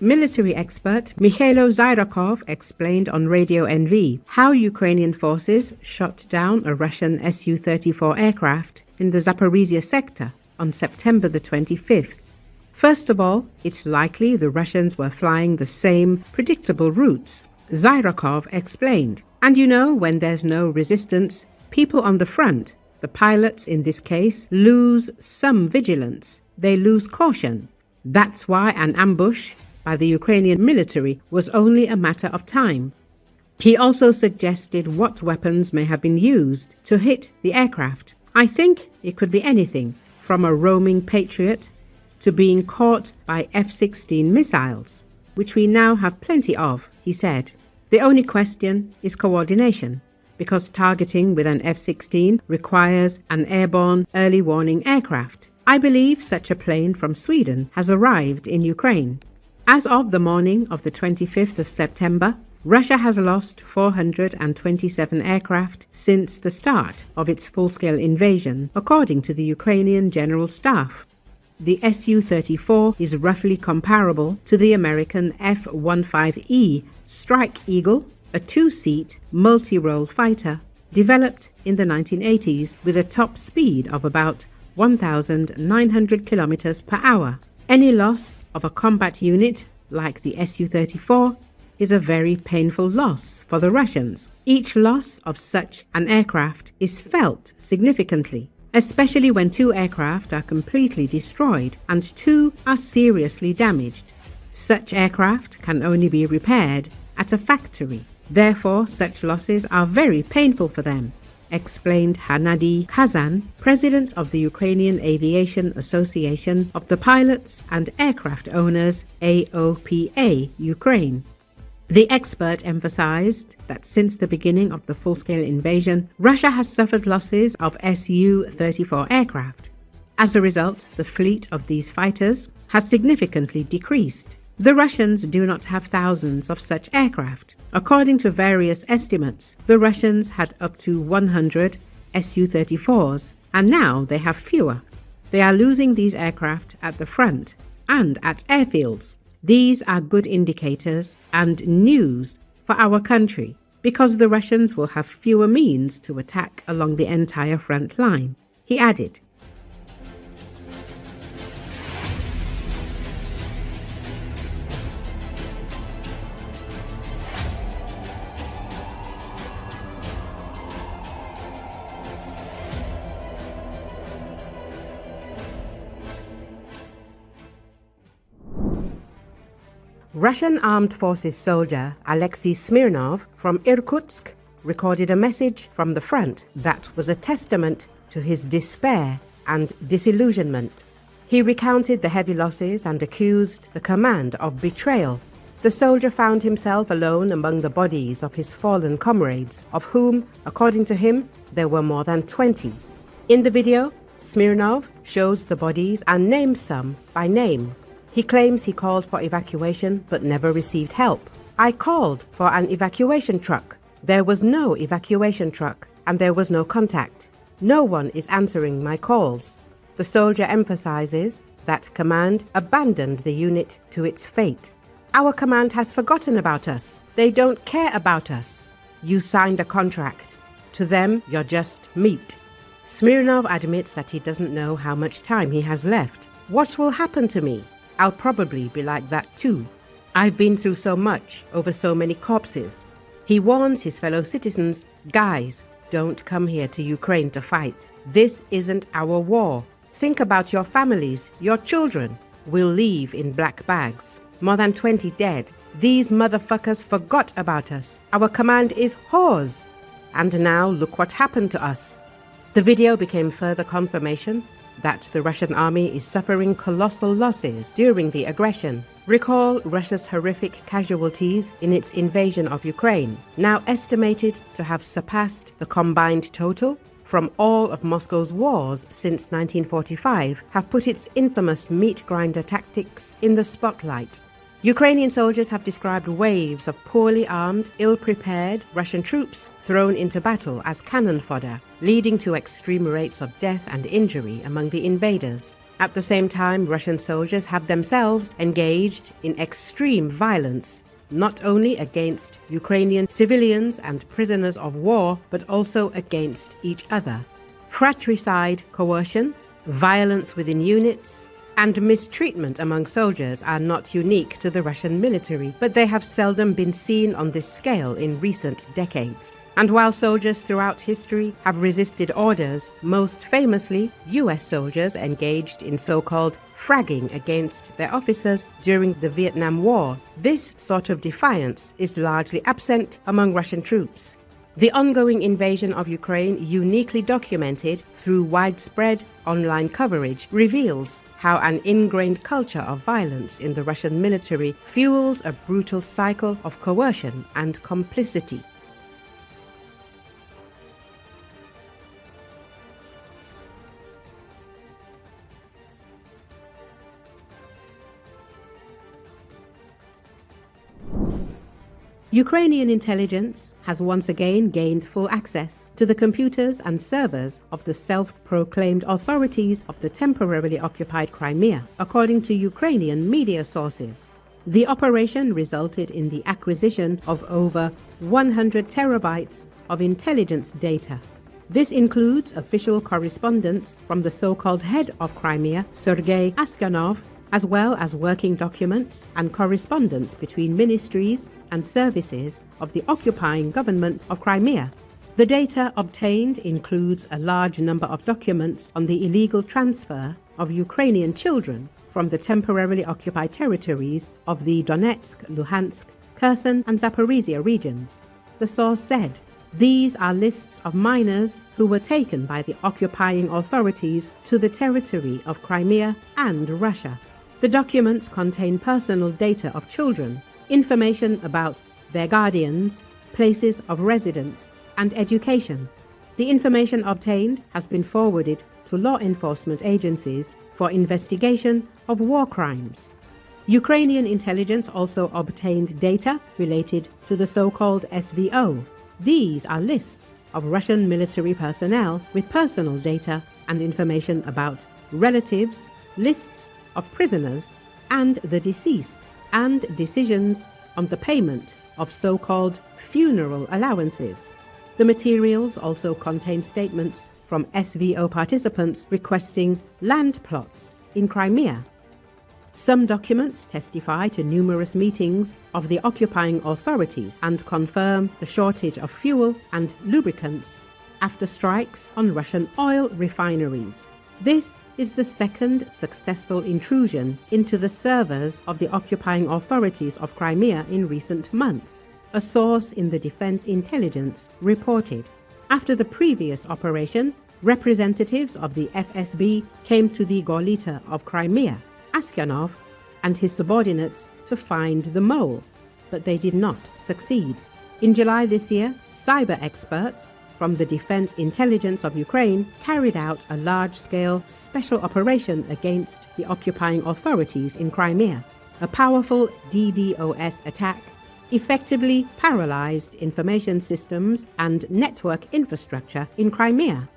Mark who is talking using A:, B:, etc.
A: Military expert Mykhailo Zhyrokhov explained on Radio NV how Ukrainian forces shot down a Russian Su-34 aircraft in the Zaporizhzhya sector on September the 25th. First of all, it's likely the Russians were flying the same predictable routes. Zhyrokhov explained. And you know, when there's no resistance, people on the front, the pilots in this case, lose some vigilance. They lose caution. That's why an ambush by the Ukrainian military was only a matter of time. He also suggested what weapons may have been used to hit the aircraft. I think it could be anything from a roaming Patriot to being caught by F-16 missiles, which we now have plenty of, he said. The only question is coordination, because targeting with an F-16 requires an airborne early warning aircraft. I believe such a plane from Sweden has arrived in Ukraine. As of the morning of the 25th of September, Russia has lost 427 aircraft since the start of its full-scale invasion, according to the Ukrainian General Staff. The Su-34 is roughly comparable to the American F-15E Strike Eagle, a two-seat, multi-role fighter developed in the 1980s with a top speed of about 1,900 kilometers per hour. Any loss of a combat unit like the Su-34 is a very painful loss for the Russians. Each loss of such an aircraft is felt significantly, especially when two aircraft are completely destroyed and two are seriously damaged. Such aircraft can only be repaired at a factory. Therefore, such losses are very painful for them, explained Hannadi Kazan, president of the Ukrainian Aviation Association of the Pilots and Aircraft Owners, AOPA, Ukraine. The expert emphasized that since the beginning of the full-scale invasion, Russia has suffered losses of Su-34 aircraft. As a result, the fleet of these fighters has significantly decreased. The Russians do not have thousands of such aircraft. According to various estimates, the Russians had up to 100 Su-34s, and now they have fewer. They are losing these aircraft at the front and at airfields. These are good indicators and news for our country, because the Russians will have fewer means to attack along the entire front line, he added. Russian Armed Forces soldier Alexei Smirnov from Irkutsk recorded a message from the front that was a testament to his despair and disillusionment. He recounted the heavy losses and accused the command of betrayal. The soldier found himself alone among the bodies of his fallen comrades, of whom, according to him, there were more than 20. In the video, Smirnov shows the bodies and names some by name. He claims he called for evacuation but never received help. I called for an evacuation truck. There was no evacuation truck and there was no contact. No one is answering my calls. The soldier emphasizes that command abandoned the unit to its fate. Our command has forgotten about us. They don't care about us. You signed a contract. To them, you're just meat. Smirnov admits that he doesn't know how much time he has left. What will happen to me? I'll probably be like that too. I've been through so much over so many corpses. He warns his fellow citizens, guys, don't come here to Ukraine to fight. This isn't our war. Think about your families, your children. We'll leave in black bags. More than 20 dead. These motherfuckers forgot about us. Our command is whores. And now look what happened to us. The video became further confirmation that the Russian army is suffering colossal losses during the aggression. Recall Russia's horrific casualties in its invasion of Ukraine, now estimated to have surpassed the combined total from all of Moscow's wars since 1945, have put its infamous meat grinder tactics in the spotlight. Ukrainian soldiers have described waves of poorly armed, ill-prepared Russian troops thrown into battle as cannon fodder, leading to extreme rates of death and injury among the invaders. At the same time, Russian soldiers have themselves engaged in extreme violence, not only against Ukrainian civilians and prisoners of war, but also against each other. Fratricide, coercion, violence within units, and mistreatment among soldiers are not unique to the Russian military, but they have seldom been seen on this scale in recent decades. And while soldiers throughout history have resisted orders, most famously, US soldiers engaged in so-called fragging against their officers during the Vietnam War, this sort of defiance is largely absent among Russian troops. The ongoing invasion of Ukraine, uniquely documented through widespread online coverage, reveals how an ingrained culture of violence in the Russian military fuels a brutal cycle of coercion and complicity. Ukrainian intelligence has once again gained full access to the computers and servers of the self-proclaimed authorities of the temporarily occupied Crimea, according to Ukrainian media sources. The operation resulted in the acquisition of over 100 terabytes of intelligence data. This includes official correspondence from the so-called head of Crimea, Sergei Aksyonov, as well as working documents and correspondence between ministries and services of the occupying government of Crimea. The data obtained includes a large number of documents on the illegal transfer of Ukrainian children from the temporarily occupied territories of the Donetsk, Luhansk, Kherson and Zaporizhzhya regions. The source said, "These are lists of minors who were taken by the occupying authorities to the territory of Crimea and Russia." The documents contain personal data of children, information about their guardians, places of residence, and education. The information obtained has been forwarded to law enforcement agencies for investigation of war crimes. Ukrainian intelligence also obtained data related to the so-called SVO. These are lists of Russian military personnel with personal data and information about relatives, lists of prisoners and the deceased, and decisions on the payment of so-called funeral allowances. The materials also contain statements from SVO participants requesting land plots in Crimea. Some documents testify to numerous meetings of the occupying authorities and confirm the shortage of fuel and lubricants after strikes on Russian oil refineries. This is the second successful intrusion into the servers of the occupying authorities of Crimea in recent months, a source in the Defense Intelligence reported. After the previous operation, representatives of the FSB came to the Golita of Crimea, Aksyonov, and his subordinates to find the mole, but they did not succeed. In July this year, cyber experts from the Defense Intelligence of Ukraine carried out a large-scale special operation against the occupying authorities in Crimea. A powerful DDoS attack effectively paralyzed information systems and network infrastructure in Crimea.